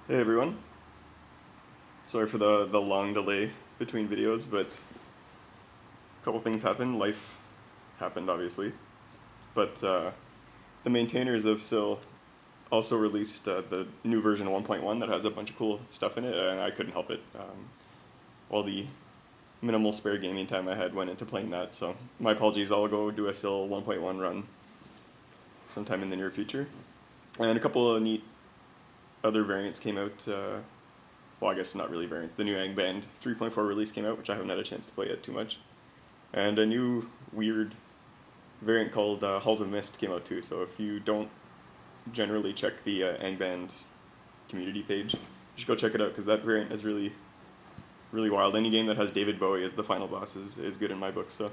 Hey everyone. Sorry for the long delay between videos, but a couple things happened. Life happened, obviously. But the maintainers of Sil also released the new version 1.1 that has a bunch of cool stuff in it, and I couldn't help it. All the minimal spare gaming time I had went into playing that, so my apologies. I'll go do a Sil 1.1 run sometime in the near future. And a couple of neat other variants came out. Well, I guess not really variants. The new Angband 3.4 release came out, which I haven't had a chance to play yet too much. And a new weird variant called Halls of Mist came out too, so if you don't generally check the Angband community page, you should go check it out, because that variant is really, really wild. Any game that has David Bowie as the final boss is good in my book, so.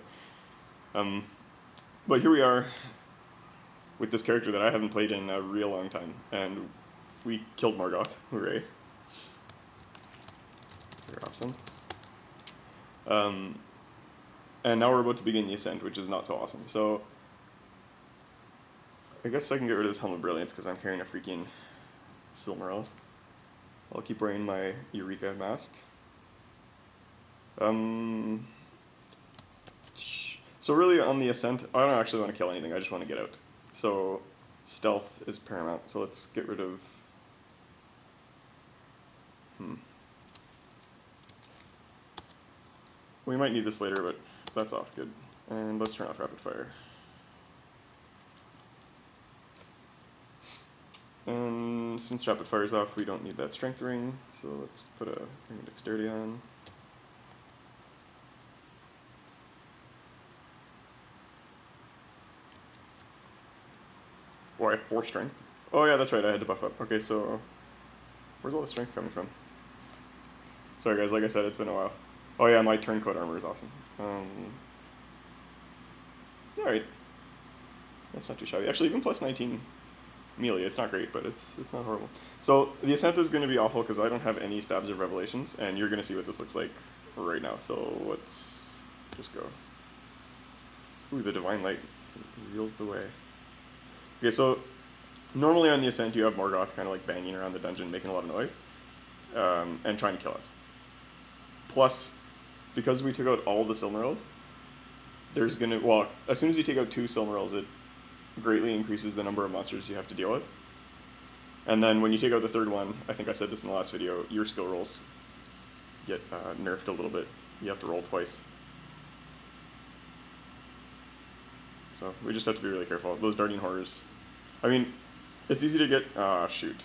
But here we are with this character that I haven't played in a real long time, and we killed Morgoth. Hooray. You're awesome. And now we're about to begin the Ascent, which is not so awesome. So, I guess I can get rid of this Helm of Brilliance because I'm carrying a freaking Silmaril. I'll keep wearing my Eureka mask. So really on the Ascent, I don't actually want to kill anything, I just want to get out. So, stealth is paramount, so let's get rid of... We might need this later, but that's off, good. And let's turn off rapid fire. And since rapid fire is off, we don't need that strength ring, so let's put a ring of dexterity on. Oh, I have 4 strength. Oh yeah, that's right, I had to buff up. Okay, so where's all the strength coming from? Sorry guys, like I said, it's been a while. Oh yeah, my turncoat armor is awesome. Alright. That's not too shabby. Actually, even plus 19 melee, it's not great, but it's not horrible. So, the Ascent is going to be awful because I don't have any Stabs of Revelations, and you're going to see what this looks like right now. So, let's just go. Ooh, the Divine Light reveals the way. Okay, so, normally on the Ascent you have Morgoth kind of like banging around the dungeon, making a lot of noise, and trying to kill us. Plus, because we took out all the Silmarils, there's gonna, well, as soon as you take out 2 Silmarils, it greatly increases the number of monsters you have to deal with. And then when you take out the 3rd one, I think I said this in the last video, your skill rolls get nerfed a little bit. You have to roll twice. So we just have to be really careful. Those darting horrors, I mean, it's easy to get, shoot.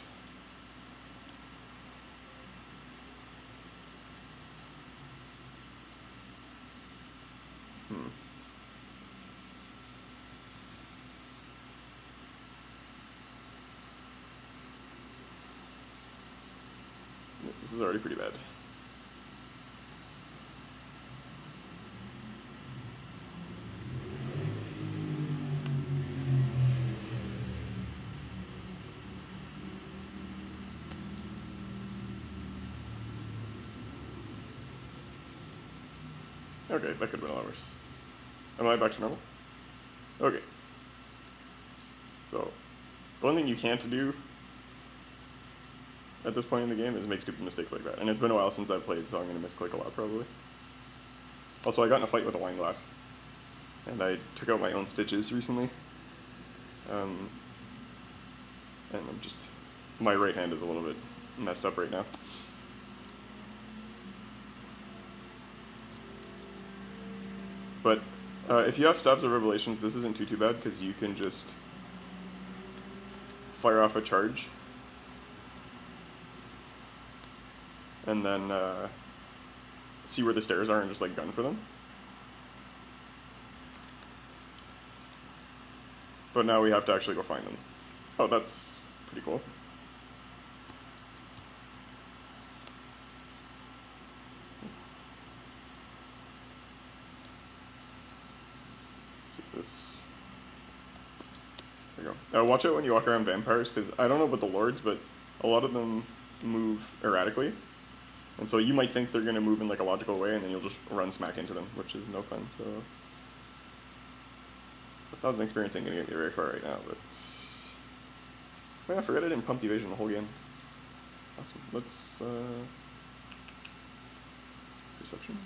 This is already pretty bad. Okay, that could have been a lot worse. Am I back to normal? Okay. So, the one thing you can't do at this point in the game is make stupid mistakes like that. And it's been a while since I've played, so I'm going to misclick a lot probably. Also, I got in a fight with a wine glass. And I took out my own stitches recently. And I'm just... my right hand is a little bit messed up right now. But if you have Stabs of Revelations, this isn't too bad, because you can just fire off a charge. And then see where the stairs are and just like gun for them. But now we have to actually go find them. Oh, that's pretty cool. Let's see if this... There you go. Watch out when you walk around vampires, because I don't know about the lords, but a lot of them move erratically. And so you might think they're going to move in like a logical way, and then you'll just run smack into them, which is no fun, so... 1,000 experience ain't going to get me very far right now, but... Oh yeah, I forgot I didn't pump evasion the whole game. Awesome. Let's perception.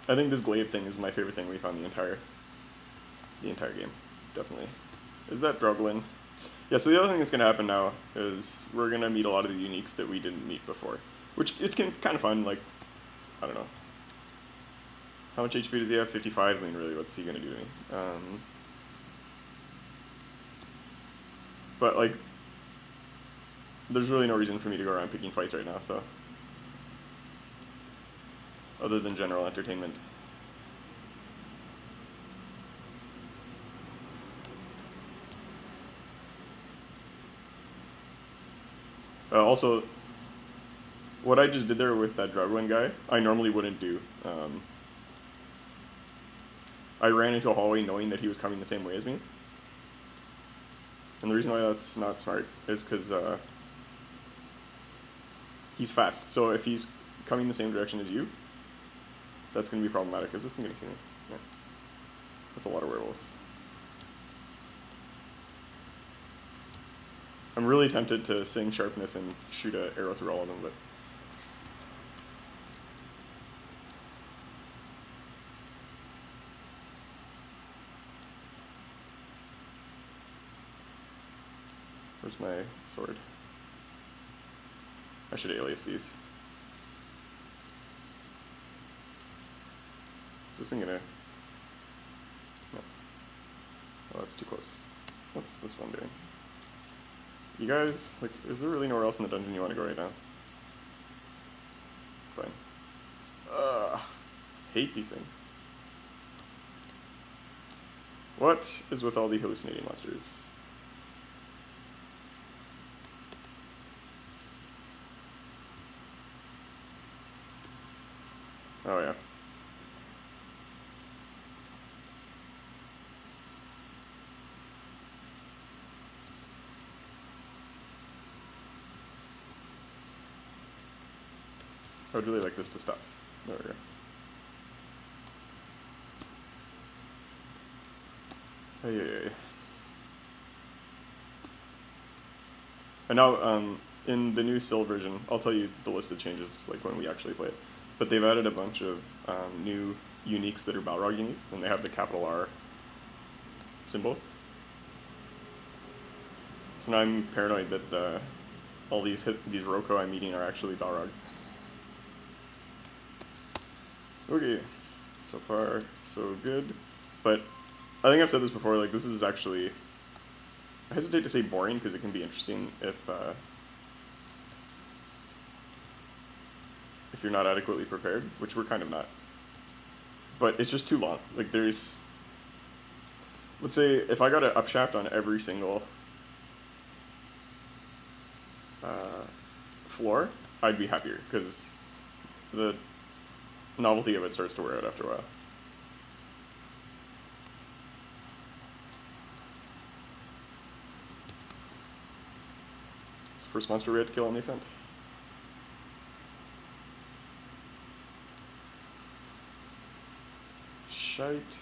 I think this glaive thing is my favorite thing we found the entire game. Definitely. Is that Druglin? Yeah, so the other thing that's going to happen now is we're going to meet a lot of the uniques that we didn't meet before. Which, it's kind of fun, like, I don't know. How much HP does he have? 55? I mean, really, what's he going to do to me? But, like, there's really no reason for me to go around picking fights right now, so. Other than general entertainment. Also, what I just did there with that Druglin guy, I normally wouldn't do. I ran into a hallway knowing that he was coming the same way as me. And the reason why that's not smart is because he's fast. So if he's coming the same direction as you, that's going to be problematic. Is this thing going to see me? Yeah. That's a lot of werewolves. I'm really tempted to sing Sharpness and shoot an arrow through all of them, but... Where's my sword? I should alias these. Is this thing gonna... No. Oh, that's too close. What's this one doing? You guys, like, is there really nowhere else in the dungeon you want to go right now? Fine. Hate these things. What is with all the hallucinating monsters? Oh yeah. I would really like this to stop. There we go. Hey. And now, in the new Sil version, I'll tell you the list of changes like when we actually play it. But they've added a bunch of new uniques that are Balrog uniques, and they have the capital R symbol. So now I'm paranoid that all these Roko I'm meeting are actually Balrogs. Okay, so far so good, but I think I've said this before, like this is actually, I hesitate to say boring because it can be interesting if you're not adequately prepared, which we're kind of not. But it's just too long. Like there's, let's say if I got an upshaft on every single floor, I'd be happier because the novelty of it starts to wear out after a while. It's the first monster we had to kill on the ascent. Shite.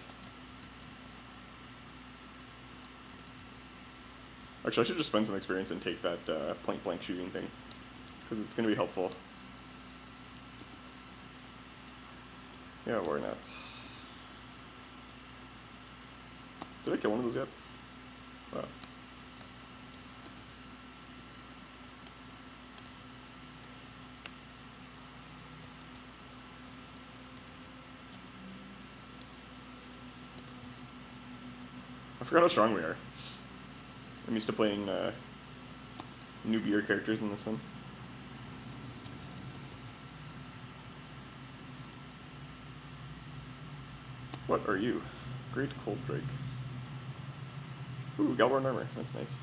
Actually, I should just spend some experience and take that point blank shooting thing, because it's going to be helpful. Yeah, why not? Did I kill one of those yet? Wow. I forgot how strong we are. I'm used to playing newbier characters in this one. What are you? Great Cold Drake. Ooh, Galborn armor. That's nice.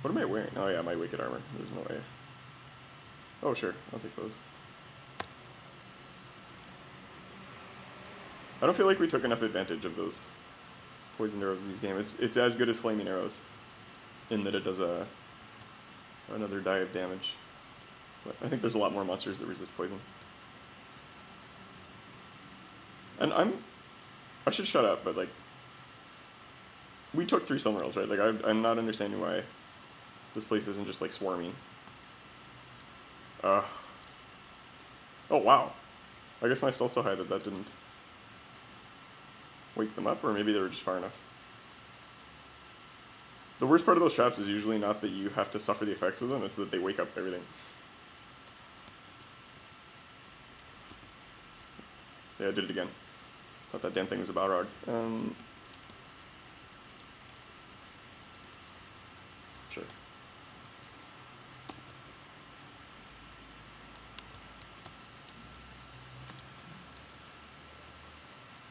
What am I wearing? Oh yeah, my Wicked armor. There's no way. Oh sure, I'll take those. I don't feel like we took enough advantage of those poisoned arrows in these games. It's as good as flaming arrows, in that it does another die of damage. But I think there's a lot more monsters that resist poison. And I should shut up, but like, we took 3 Silmarils, right? Like, I'm not understanding why this place isn't just like swarming. Oh wow. I guess my stealth so high that that didn't wake them up, or maybe they were just far enough. The worst part of those traps is usually not that you have to suffer the effects of them, it's that they wake up everything. See, I did it again. Thought that damn thing was a Balrog. Sure.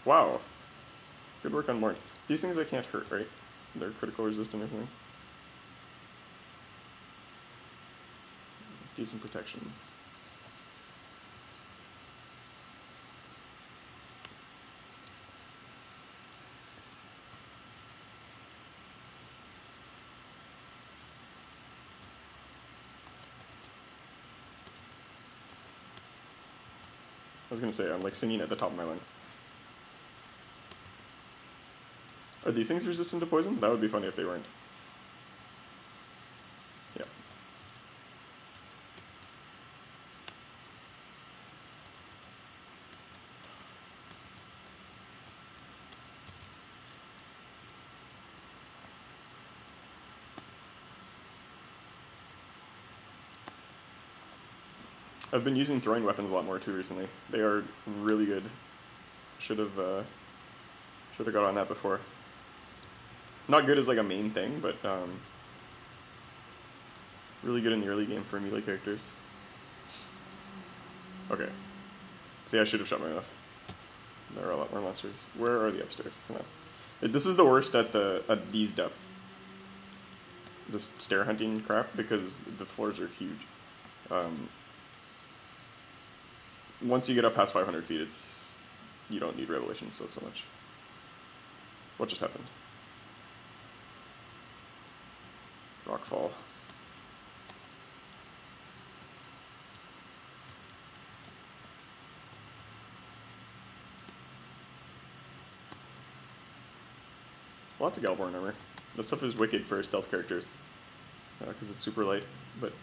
Wow. Good work on Mort. These things I can't hurt, right? They're critical resistant or something. Decent protection. I was gonna say, I'm like singing at the top of my lungs. Are these things resistant to poison? That would be funny if they weren't. Yeah. I've been using throwing weapons a lot more too recently. They are really good. Should have got on that before. Not good as like a main thing, but really good in the early game for melee characters. Okay. See, I should have shut my mouth. There are a lot more monsters. Where are the upstairs? Come on. This is the worst at these depths. This stair hunting crap, because the floors are huge. Once you get up past 500 feet, you don't need Revelation so much. What just happened? Rockfall. Lots of Galborn armor. This stuff is wicked for stealth characters, because it's super light, but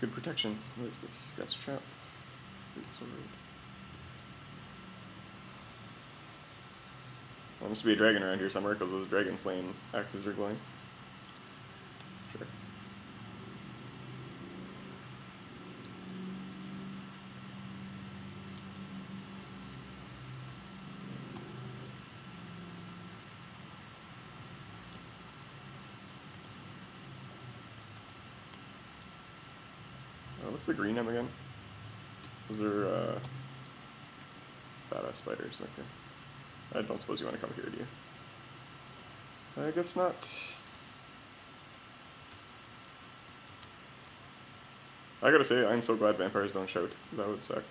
good protection. What is this? Scratch trap? There must be a dragon around here somewhere, because those dragon slaying axes are glowing. Sure. What's the green name again? Those are badass spiders. Okay. I don't suppose you want to come here, do you? I guess not. I gotta say, I'm so glad vampires don't shout. That would suck.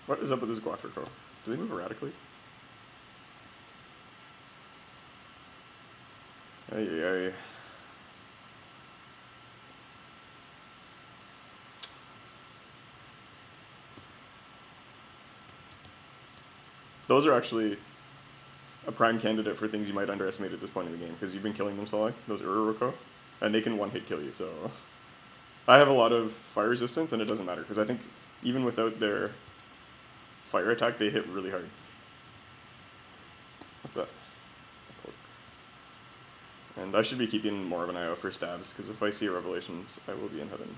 What is up with this Guathrico? Do they move erratically? Ay. Those are actually a prime candidate for things you might underestimate at this point in the game, because you've been killing them so long, those Ururoko, and they can one-hit kill you, so... I have a lot of fire resistance, and it doesn't matter, because I think even without their fire attack, they hit really hard. What's that? And I should be keeping more of an eye out for stabs, because if I see Revelations, I will be in heaven.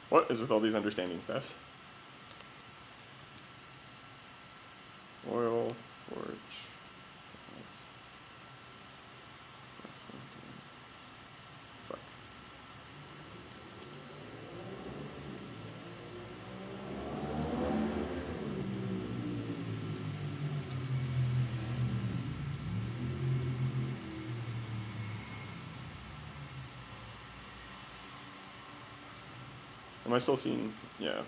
What is with all these understanding stats? Oil, forge... Fuck. Am I still seeing? Yeah.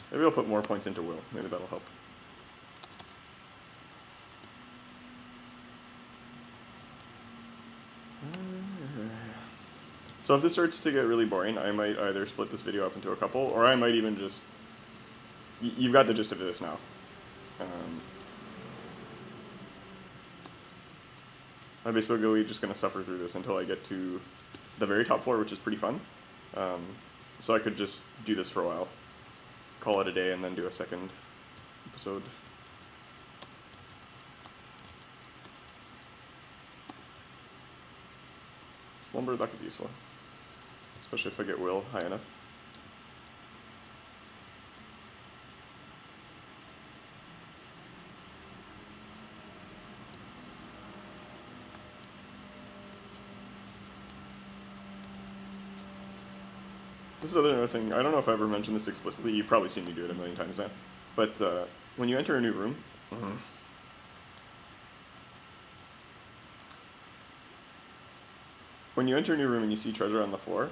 Maybe I'll put more points into will. Maybe that'll help. So if this starts to get really boring, I might either split this video up into a couple, or I might even just... You've got the gist of this now. I'm basically just going to suffer through this until I get to the very top floor, which is pretty fun. So I could just do this for a while, call it a day, and then do a second episode. Slumber, that could be useful. Especially if I get will high enough. This is another thing, I don't know if I ever mentioned this explicitly, you've probably seen me do it a million times now, but when you enter a new room, when you enter a new room and you see treasure on the floor,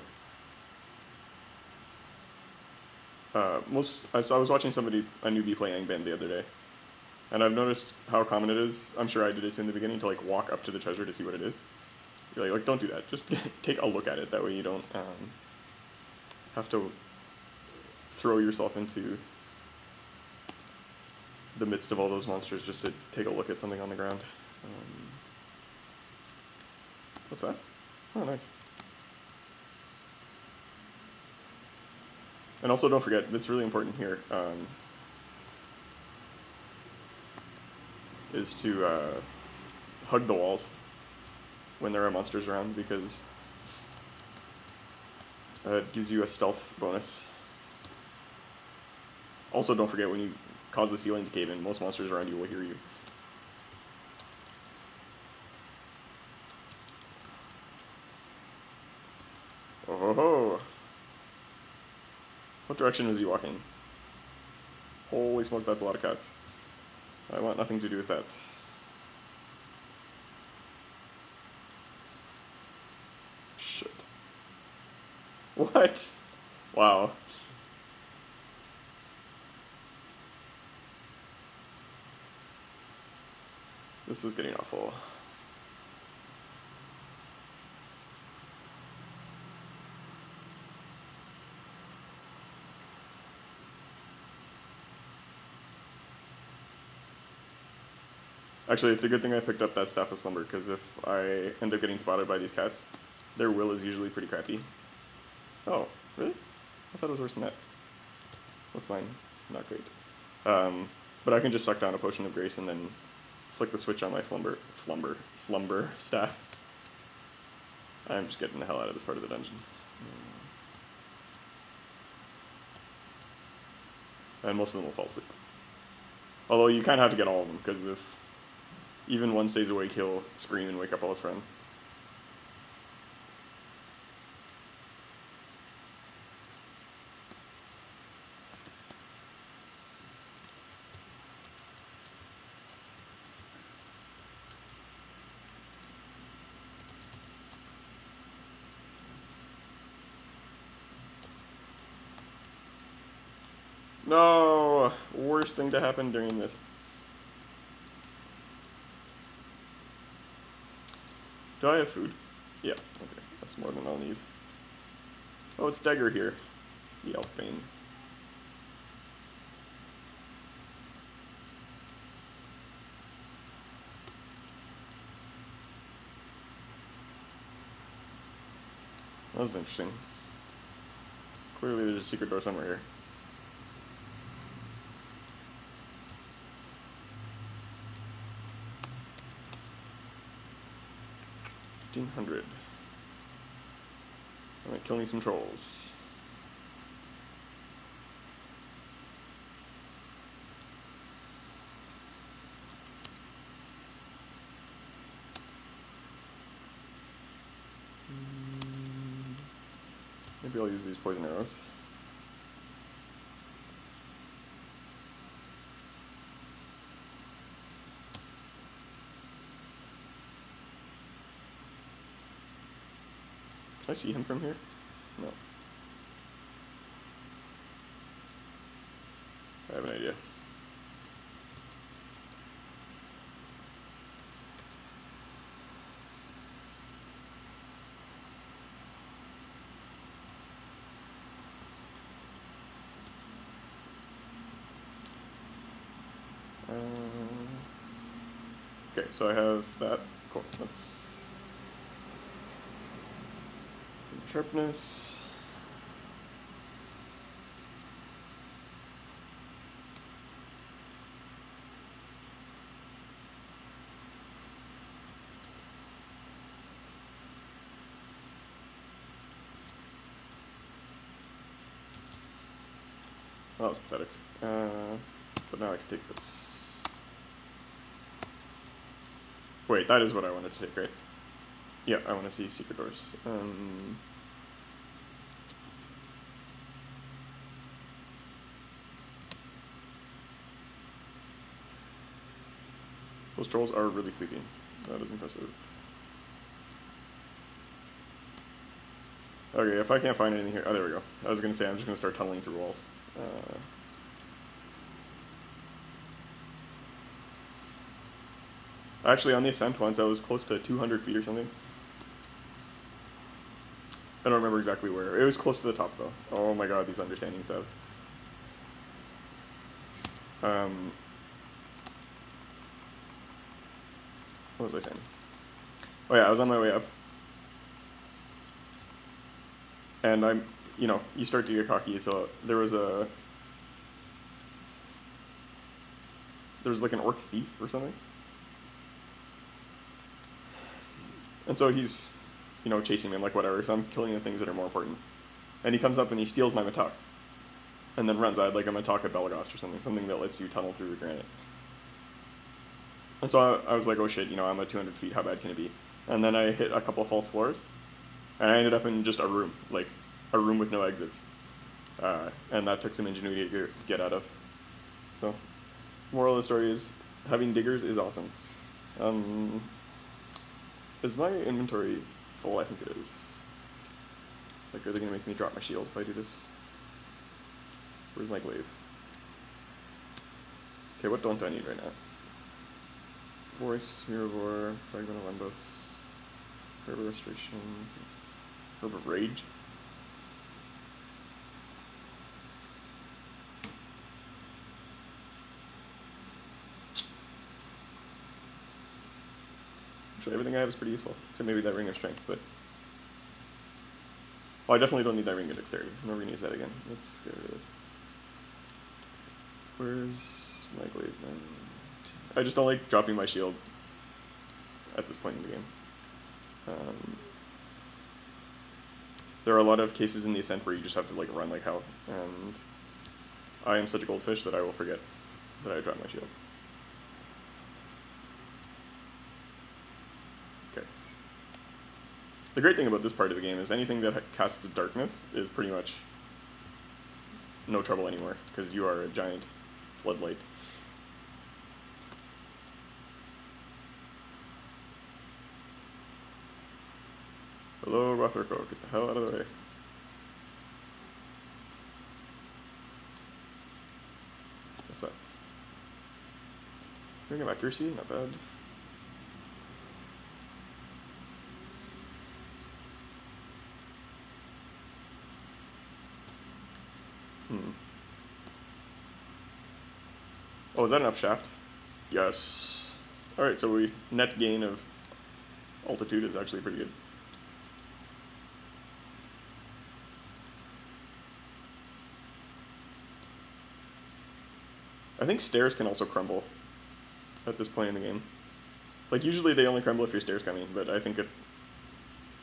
I was watching a newbie play Angband the other day, and I've noticed how common it is, I'm sure I did it too in the beginning, to like walk up to the treasure to see what it is. You're like don't do that, just take a look at it, that way you don't have to throw yourself into the midst of all those monsters just to take a look at something on the ground. What's that? Oh, nice. And also don't forget, that's really important here, is to hug the walls when there are monsters around, because it gives you a stealth bonus. Also, don't forget, when you cause the ceiling to cave in, most monsters around you will hear you. Oh ho ho! What direction was he walking? Holy smoke, that's a lot of cats. I want nothing to do with that. Shit. What? Wow. This is getting awful. Actually, it's a good thing I picked up that Staff of Slumber, because if I end up getting spotted by these cats, their will is usually pretty crappy. Oh, really? I thought it was worse than that. What's mine? Not great. But I can just suck down a Potion of Grace and then flick the switch on my slumber staff. I'm just getting the hell out of this part of the dungeon. And most of them will fall asleep. Although you kind of have to get all of them, because if even one stays awake, he'll scream and wake up all his friends. No! Worst thing to happen during this. Do I have food? Yeah, okay. That's more than I'll need. Oh, it's Dagger here. The Elfbane. That was interesting. Clearly there's a secret door somewhere here. $1,500. Alright, kill me some trolls. Maybe I'll use these poison arrows. I see him from here? No. I have an idea. Okay, so I have that. Cool. Let's some sharpness. Oh, that was pathetic. But now I can take this. Wait, that is what I wanted to take, right? Yeah, I want to see secret doors. Those trolls are really sleepy. That is impressive. Okay, if I can't find anything here... Oh, there we go. I was going to say I'm just going to start tunneling through walls. Actually, on the ascent once, I was close to 200 feet or something. I don't remember exactly where. It was close to the top, though. Oh my god, these understanding stuff. What was I saying? Oh yeah, I was on my way up. And I'm, you know, you start to get cocky, so there was like an orc thief or something. And so he's, you know, chasing me. I'm like, whatever, so I'm killing the things that are more important. And he comes up and he steals my matok. And then runs. I had like a matok at Belagost or something that lets you tunnel through the granite. And so I was like, oh shit, you know, I'm at 200 feet, how bad can it be? And then I hit a couple false floors. And I ended up in just a room, like a room with no exits. And that took some ingenuity to get out of. So, moral of the story is, having diggers is awesome. Is my inventory full? I think it is. Like, are they going to make me drop my shield if I do this? Where's my glaive? Okay, what don't I need right now? Voice, Mirror, Fragment of Lembos, Herb of Restoration, Herb of Rage. Actually, everything I have is pretty useful, except maybe that Ring of Strength, but... Well, I definitely don't need that Ring of Dexterity. I'm never going to use that again. Let's get rid of this. Where's my glaive then? I just don't like dropping my shield at this point in the game. There are a lot of cases in the Ascent where you just have to like run like hell, and I am such a goldfish that I will forget that I dropped my shield. Okay. The great thing about this part of the game is anything that casts darkness is pretty much no trouble anymore, because you are a giant floodlight. Hello, Rothrico, get the hell out of the way. What's that? Ring of Accuracy, not bad. Oh, is that an upshaft? Yes. Alright, so we net gain of altitude is actually pretty good. I think stairs can also crumble at this point in the game. Like, usually they only crumble if your stairs coming, but I think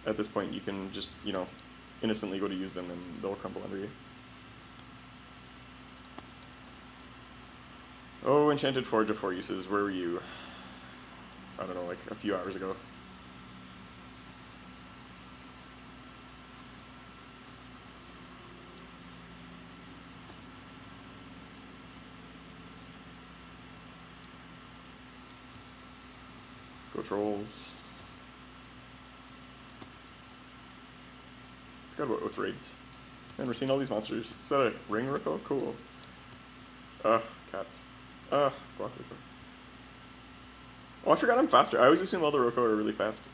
at this point you can just, you know, innocently go to use them and they'll crumble under you. Oh, Enchanted Forge of Four Uses, where were you? I don't know, like a few hours ago. Let's go trolls. Forgot about Oath Raids. Man, we're seeing all these monsters. Is that a ring Rocco? Cool. Ugh, cats. Ugh, Guathico. Oh, I forgot I'm faster. I always assume all the Rocco are really fast.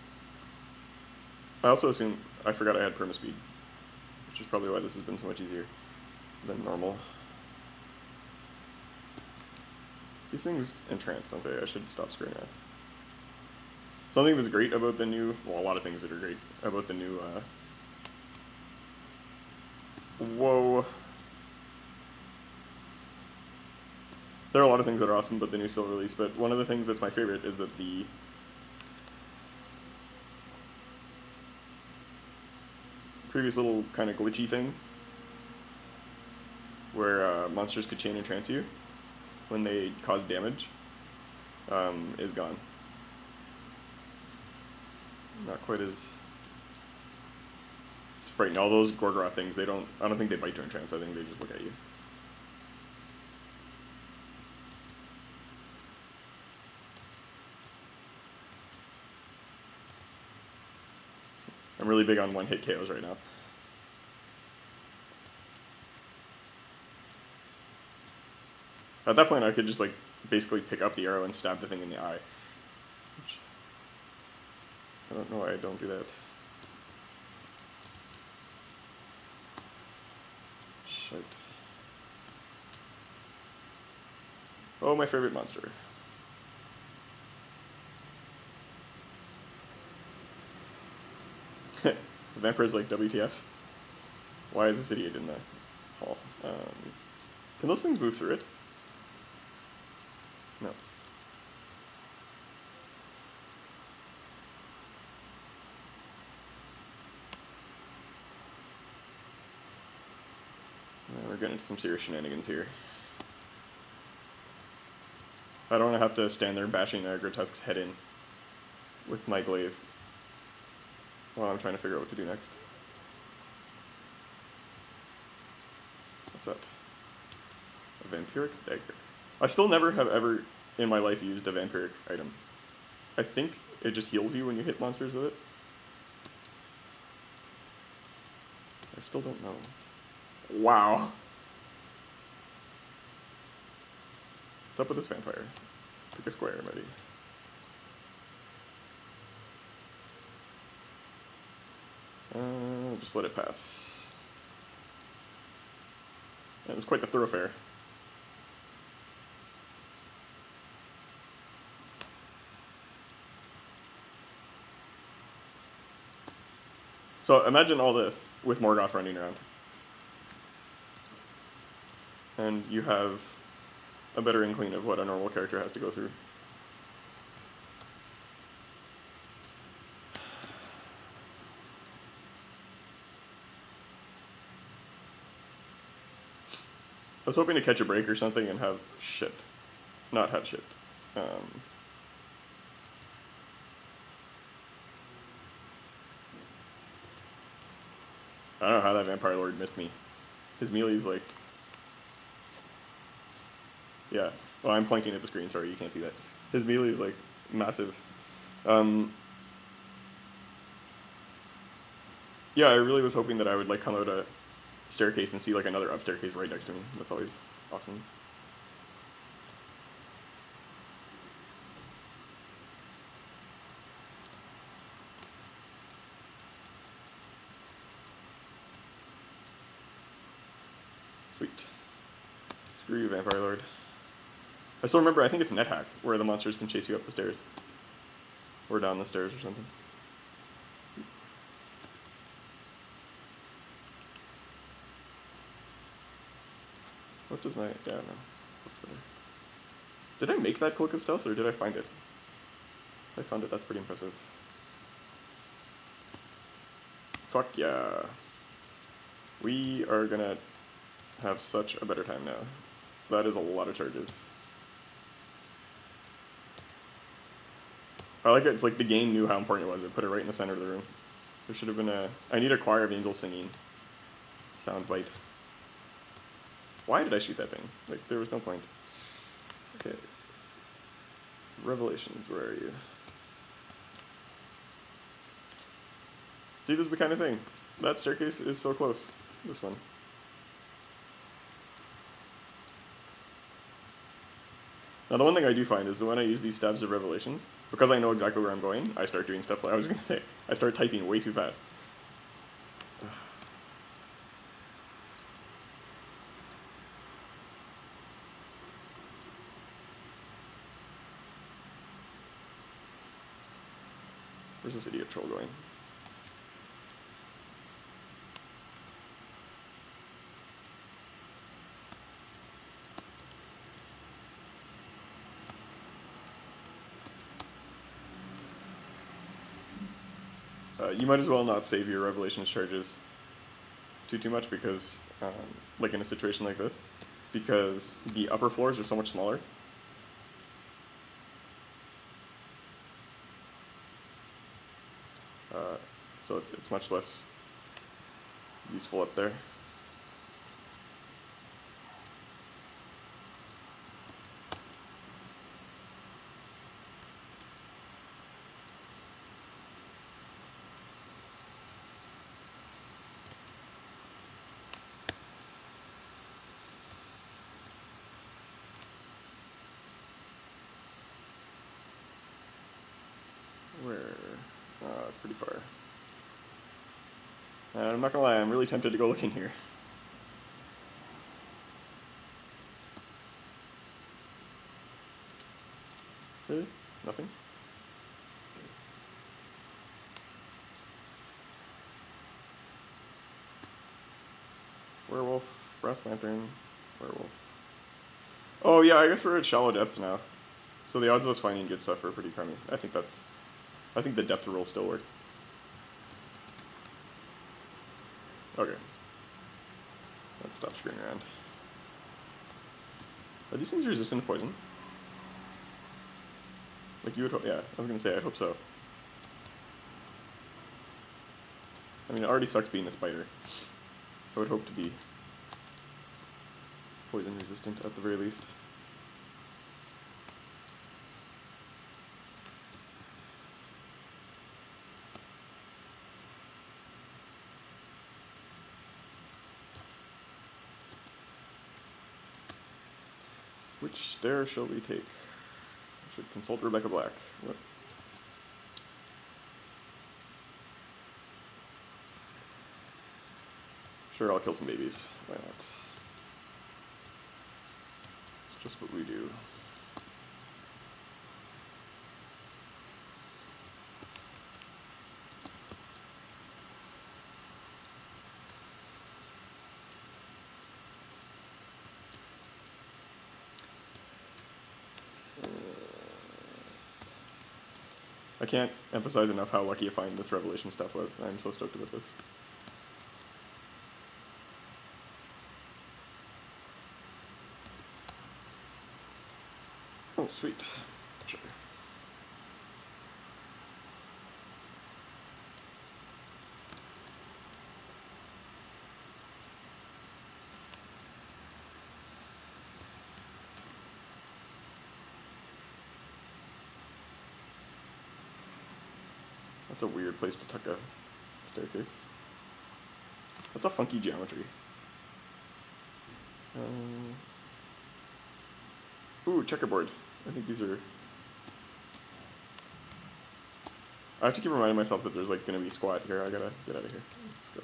I also assume I forgot I had perma-speed, which is probably why this has been so much easier than normal. These things entrance, don't they? I should stop screwing around. Something that's great about the new, well, a lot of things that are great about the new, whoa. There are a lot of things that are awesome about the new Sil release, but one of the things that's my favorite is that the previous little kind of glitchy thing where monsters could chain and trance you when they cause damage is gone. Not quite as frightening. All those Gorgoroth things, I don't think they bite to entrance. I think they just look at you. I'm really big on one-hit KOs right now. At that point, I could just like basically pick up the arrow and stab the thing in the eye. Which I don't know why I don't do that. Shit. Oh, my favorite monster. Vampires like WTF? Why is this idiot in the hall? Can those things move through it? No. We're getting into some serious shenanigans here. I don't want to have to stand there bashing a Grotesque's head in with my glaive while I'm trying to figure out what to do next. What's that? A vampiric dagger. I still never have ever in my life used a vampiric item. I think it just heals you when you hit monsters with it. I still don't know. Wow. What's up with this vampire? Pick a square, buddy. Just let it pass. And it's quite the thoroughfare. So imagine all this with Morgoth running around. And you have a better inkling of what a normal character has to go through. I was hoping to catch a break or something and have shit. Not have shit. I don't know how that Vampire Lord missed me. His melee's like... Yeah. Well, I'm pointing at the screen, sorry, you can't see that. His melee's like massive. Yeah, I really was hoping that I would like come out a staircase and see like another up staircase right next to me. That's always awesome. Sweet. Screw you, Vampire Lord. I still remember, I think it's NetHack, where the monsters can chase you up the stairs. Or down the stairs or something. What does my... yeah, no. That's better. Did I make that cloak of stealth, or did I find it? I found it, that's pretty impressive. Fuck yeah. We are gonna have such a better time now. That is a lot of charges. I like it, it's like the game knew how important it was. It put it right in the center of the room. There should have been a... I need a choir of angels singing sound bite. Why did I shoot that thing? Like, there was no point. Okay. Revelations, where are you? See, this is the kind of thing. That staircase is so close. This one. Now the one thing I do find is that when I use these stabs of revelations, because I know exactly where I'm going, I start doing stuff like I was going to say. I start typing way too fast. Where's this idiot troll going? You might as well not save your revelations charges too much because, like in a situation like this, because the upper floors are so much smaller. So it's much less useful up there. Where? It's pretty far. I'm not gonna lie, I'm really tempted to go look in here. Really? Nothing? Werewolf, brass lantern, werewolf. Oh yeah, I guess we're at shallow depths now. So the odds of us finding good stuff are pretty crummy. I think the depth rules still work. Okay. Let's stop screwing around. Are these things resistant to poison? Like you would hope, yeah, I was gonna say, I hope so. I mean, it already sucks being a spider. I would hope to be poison resistant at the very least. Which stair shall we take? I should consult Rebecca Black. What? Sure, I'll kill some babies. Why not? It's just what we do. I can't emphasize enough how lucky a find this Revelation stuff was. I'm so stoked about this. Oh, sweet. Sure. That's a weird place to tuck a staircase. That's a funky geometry. Ooh, checkerboard. I think these are... I have to keep reminding myself that there's like gonna be squat here. I gotta get out of here. Let's go.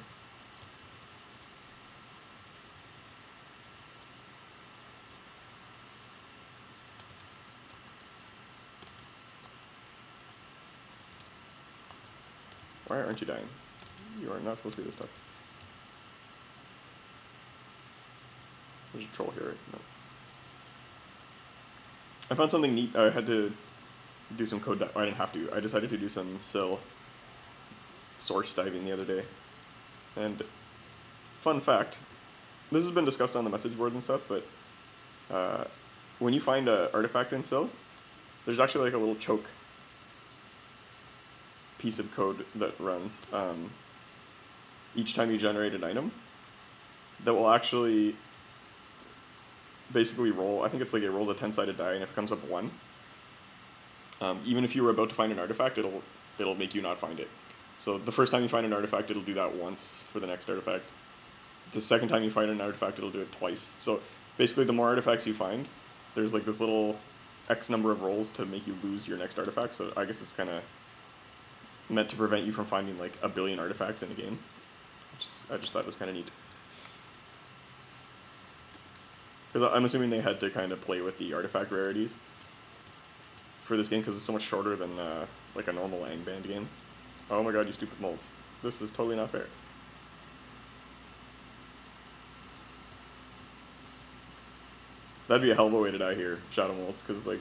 Why aren't you dying? You are not supposed to be this tough. There's a troll here, right? No. I found something neat. I had to do some code. I didn't have to. I decided to do some Sil source diving the other day. And fun fact, this has been discussed on the message boards and stuff, but when you find an artifact in Sil, there's actually like a little choke piece of code that runs each time you generate an item that will actually basically roll. I think it's like it rolls a 10-sided die, and if it comes up 1, even if you were about to find an artifact, it'll make you not find it. So the first time you find an artifact, it'll do that once for the next artifact. The second time you find an artifact, it'll do it twice. So basically, the more artifacts you find, there's like this little X number of rolls to make you lose your next artifact. So I guess it's kind of meant to prevent you from finding like a billion artifacts in a game. I just thought it was kind of neat. Because I'm assuming they had to kind of play with the artifact rarities for this game because it's so much shorter than like a normal Angband game. Oh my god, you stupid molds. This is totally not fair. That'd be a hell of a way to die here, Shadow Molds, because like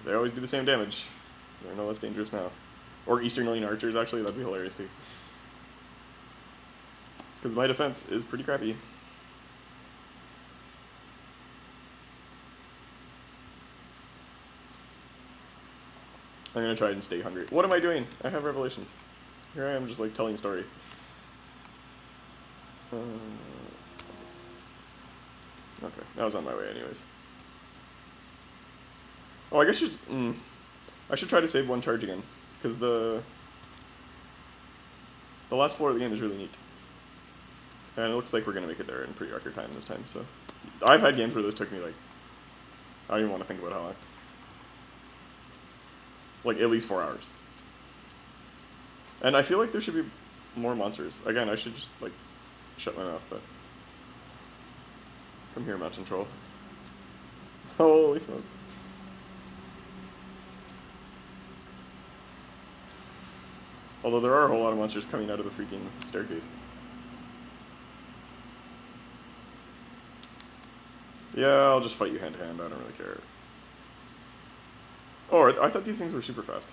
they always do the same damage. They're no less dangerous now. Or Eastern Alien Archers, actually, that'd be hilarious too. Because my defense is pretty crappy. I'm gonna try and stay hungry. What am I doing? I have revelations. Here I am just like telling stories. Okay, that was on my way anyways. Oh, I guess I should try to save one charge again, because the last floor of the game is really neat. And it looks like we're gonna make it there in pretty record time this time, so. I've had games where this took me like, I don't even want to think about how long. Like, at least 4 hours. And I feel like there should be more monsters. Again, I should just, like, shut my mouth, but... Come here, Mountain Troll. Holy smoke. Although there are a whole lot of monsters coming out of the freaking staircase. Yeah, I'll just fight you hand to hand, I don't really care. Oh, I thought these things were super fast.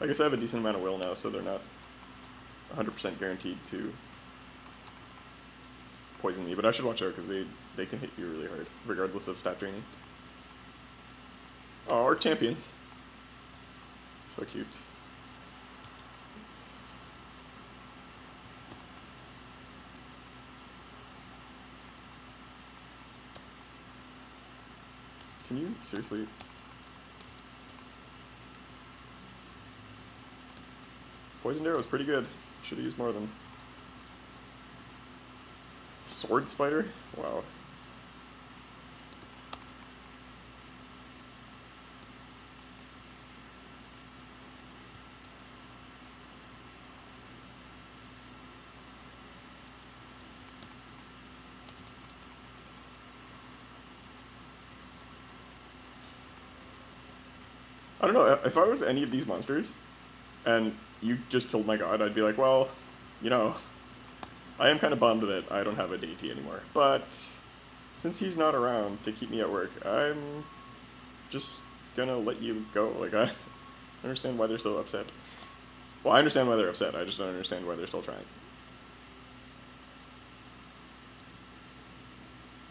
I guess I have a decent amount of will now, so they're not 100% guaranteed to poison me, but I should watch out because they can hit you really hard, regardless of stat draining. Oh, our champions. So cute. Can you seriously? Poisoned arrow is pretty good. Should have used more of them. Sword spider? Wow. I don't know, if I was any of these monsters, and you just killed my god, I'd be like, well, you know, I am kind of bummed that I don't have a deity anymore. But since he's not around to keep me at work, I'm just gonna let you go. Like, I understand why they're so upset. Well, I understand why they're upset, I just don't understand why they're still trying.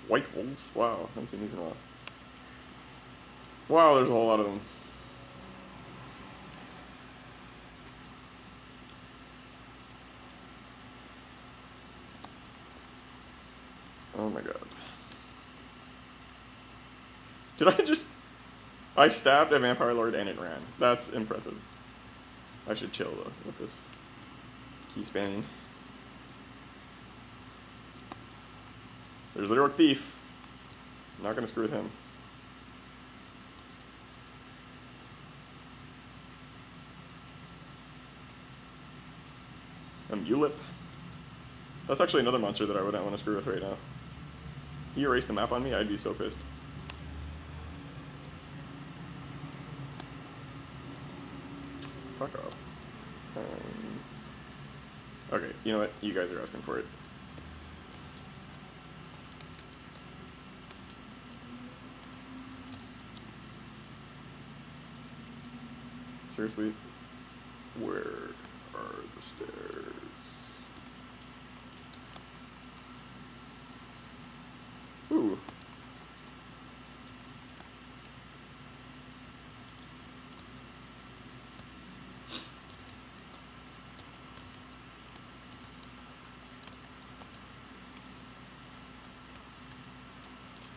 White wolves? Wow, I haven't seen these in a while. Wow, there's a whole lot of them. Oh my god. Did I just... I stabbed a vampire lord and it ran. That's impressive. I should chill though with this key spamming. There's the orc thief. I'm not gonna screw with him. A mulip. That's actually another monster that I wouldn't want to screw with right now. He erased the map on me, I'd be so pissed. Fuck off. Okay, you know what? You guys are asking for it. Seriously? Where are the stairs? Ooh.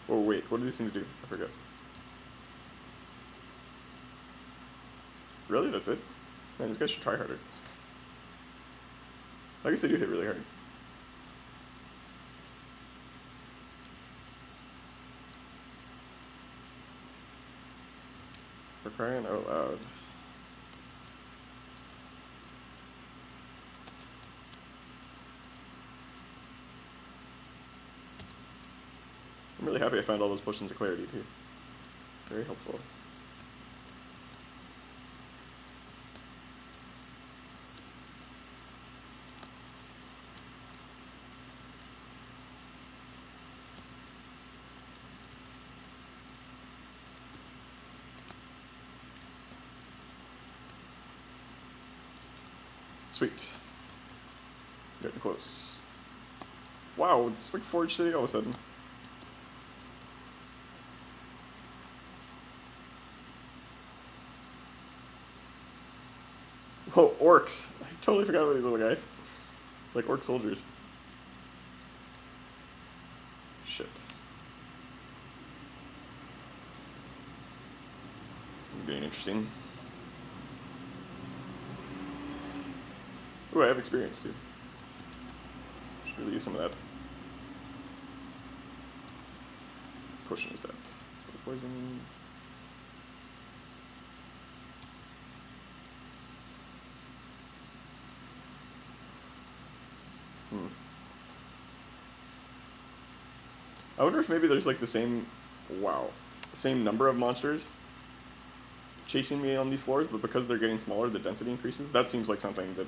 Oh wait, what do these things do? I forget. Really? That's it? Man, these guys should try harder. I guess they do hit really hard. For crying out loud. I'm really happy I found all those potions of clarity too. Very helpful. Sweet. Getting close. Wow, it's like Forge City all of a sudden. Oh, orcs. I totally forgot about these little guys. Like orc soldiers. Shit. This is getting interesting. Ooh, I have experience too. Should really use some of that. Potion is that? Is that poison? I wonder if maybe there's like the same, same number of monsters chasing me on these floors, but because they're getting smaller, the density increases. That seems like something that,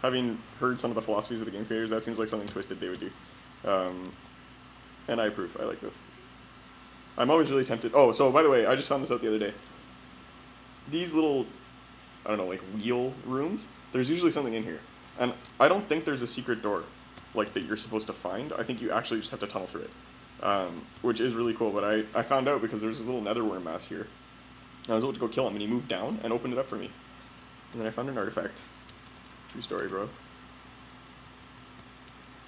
having heard some of the philosophies of the game creators, that seems like something Twisted they would do. And I approve. I like this. I'm always really tempted. Oh, so by the way, I just found this out the other day. These little, I don't know, like wheel rooms, there's usually something in here. And I don't think there's a secret door like that you're supposed to find. I think you actually just have to tunnel through it, which is really cool. But I found out because there's this little netherworm mass here. And I was about to go kill him, and he moved down and opened it up for me. And then I found an artifact. True story, bro.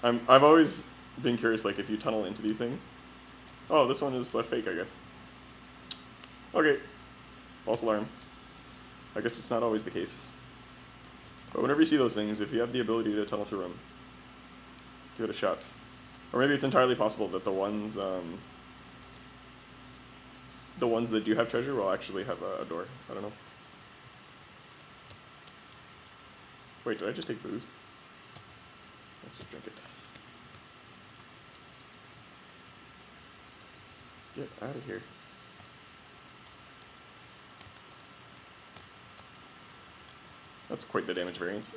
I've always been curious, like, if you tunnel into these things. Oh, this one is fake, I guess. Okay. False alarm. I guess it's not always the case. But whenever you see those things, if you have the ability to tunnel through them, give it a shot. Or maybe it's entirely possible that the ones that do have treasure will actually have a door. I don't know. Wait, did I just take booze? Let's just drink it. Get out of here. That's quite the damage variance.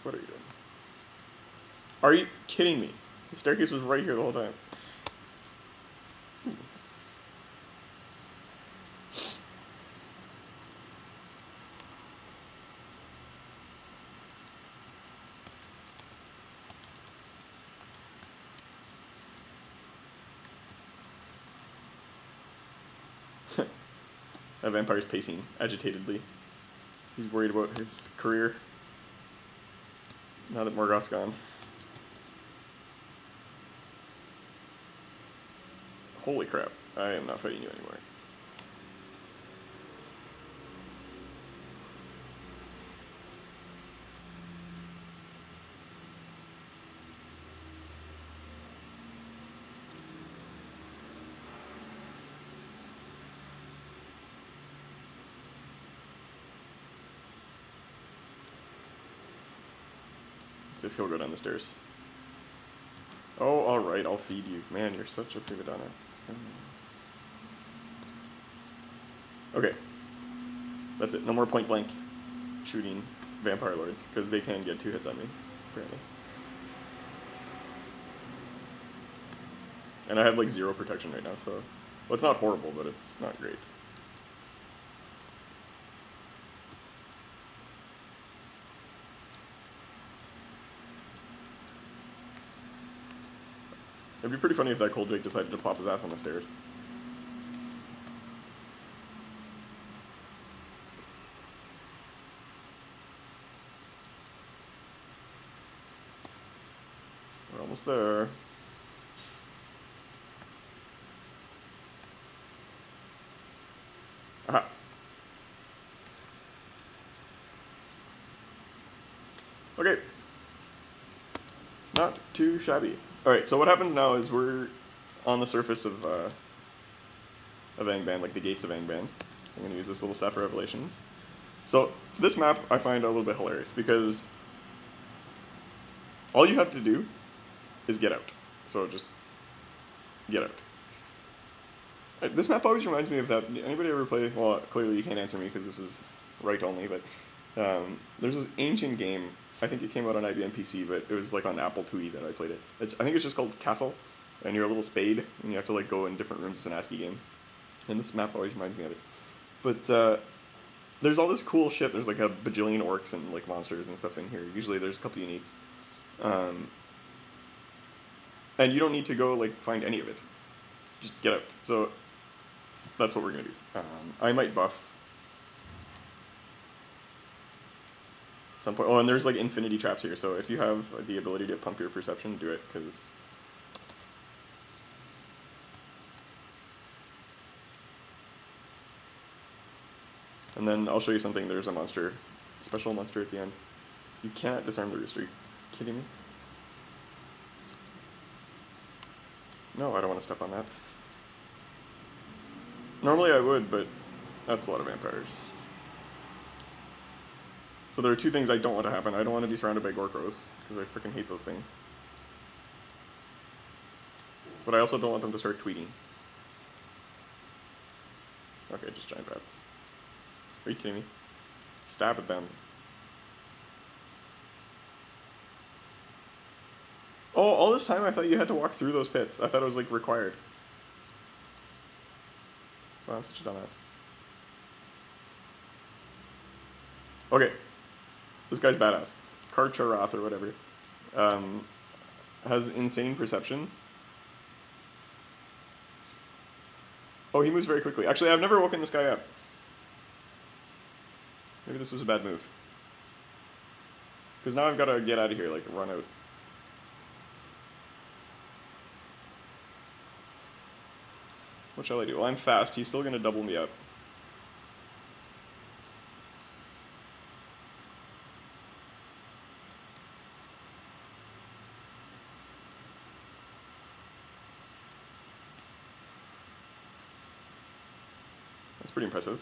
What are you doing? Are you kidding me? The staircase was right here the whole time. That vampire's pacing agitatedly. He's worried about his career now that Morgoth's gone. Holy crap, I am not fighting you anymore. Let's see if he'll go down the stairs. Oh, alright, I'll feed you. Man, you're such a prima donna. Okay. That's it. No more point blank shooting vampire lords, because they can get 2 hits on me, apparently. And I have like 0 protection right now, so... Well, it's not horrible, but it's not great. It'd be pretty funny if that Cold Drake decided to pop his ass on the stairs. We're almost there. Aha. Okay. Not too shabby. Alright, so what happens now is we're on the surface of Angband, like the gates of Angband. I'm going to use this little staff for revelations. So this map I find a little bit hilarious because all you have to do is get out. So just get out. This map always reminds me of that. Anybody ever play? Well, clearly you can't answer me because this is right only, but there's this ancient game. I think it came out on IBM PC, but it was like on Apple IIe that I played it. I think it's just called Castle, and you're a little spade, and you have to like go in different rooms. It's an ASCII game, and this map always reminds me of it. But there's all this cool shit. There's like a bajillion orcs and like monsters and stuff in here. Usually there's a couple uniques, and you don't need to go like find any of it. Just get out. So that's what we're gonna do. I might buff at some point. Oh, and there's like infinity traps here, so if you have the ability to pump your perception, do it, because and then I'll show you something. There's a monster, special monster at the end. You cannot disarm the rooster. Are you kidding me? No, I don't want to step on that. Normally I would, but that's a lot of vampires. So there are two things I don't want to happen. I don't want to be surrounded by Gorkros, because I freaking hate those things. But I also don't want them to start tweeting. Okay, just giant bats. Are you kidding me? Stab at them. Oh, all this time I thought you had to walk through those pits. I thought it was like required. Wow, I'm such a dumbass. Okay. This guy's badass. Karcharoth or whatever. Has insane perception. Oh, he moves very quickly. Actually, I've never woken this guy up. Maybe this was a bad move. Because now I've got to get out of here, like, run out. What shall I do? Well, I'm fast. He's still going to double me up. That's pretty impressive.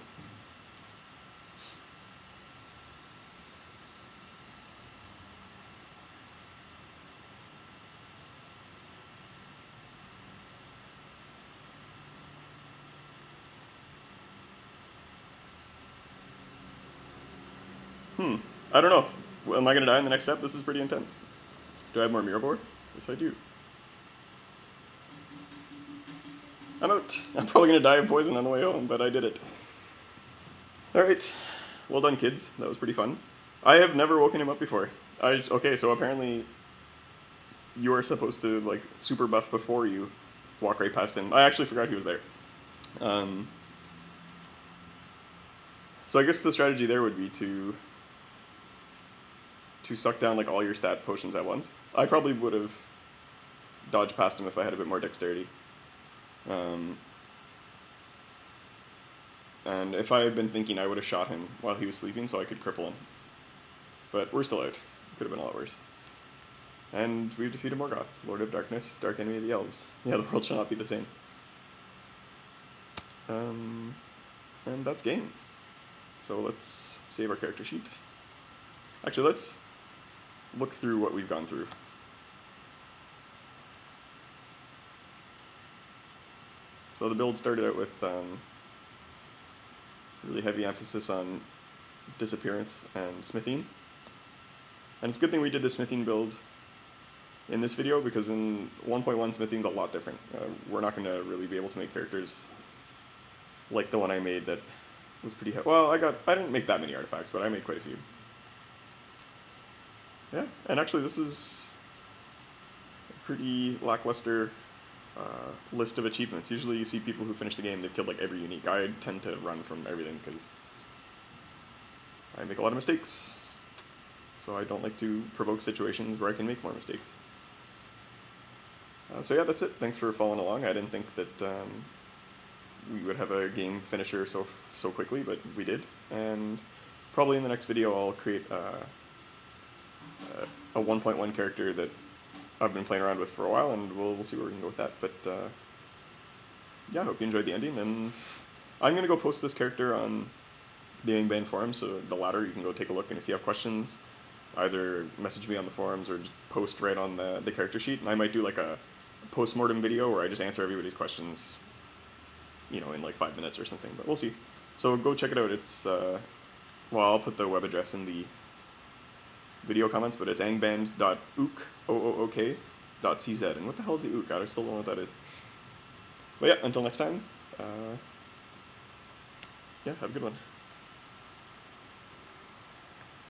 I don't know. Am I going to die in the next step? This is pretty intense. Do I have more Mirror? Yes, I do. I'm out. I'm probably going to die of poison on the way home, but I did it. Alright. Well done, kids. That was pretty fun. I have never woken him up before. Okay, so apparently you are supposed to, like, super buff before you walk right past him. I actually forgot he was there. So I guess the strategy there would be to suck down like all your stat potions at once. I probably would have dodged past him if I had a bit more dexterity. And if I had been thinking, I would have shot him while he was sleeping so I could cripple him. But we're still out. Could have been a lot worse. And we've defeated Morgoth, Lord of Darkness, dark enemy of the elves. Yeah, the world shall not be the same. And that's game. So let's save our character sheet. Actually, let's look through what we've gone through. So the build started out with really heavy emphasis on disappearance and smithing. And it's a good thing we did the smithing build in this video, because in 1.1 smithing's a lot different. We're not going to really be able to make characters like the one I made that was pretty heavy. Well, I didn't make that many artifacts, but I made quite a few. Yeah, and actually this is a pretty lackluster list of achievements. Usually you see people who finish the game, they've killed like every unique. I tend to run from everything because I make a lot of mistakes. So I don't like to provoke situations where I can make more mistakes. So yeah, that's it. Thanks for following along. I didn't think that we would have a game finisher so quickly, but we did. And probably in the next video I'll create a 1.1 character that I've been playing around with for a while, and we'll see where we can go with that. But yeah, I hope you enjoyed the ending, and I'm gonna go post this character on the Angband forum, so the ladder, you can go take a look, and if you have questions, either message me on the forums or just post right on the character sheet, and I might do like a post-mortem video where I just answer everybody's questions, you know, in like 5 minutes or something, but we'll see. So go check it out. It's, well, I'll put the web address in the video comments, but it's angband.ook.cz, and what the hell is the ook? I still don't know what that is. But yeah, until next time, yeah, have a good one.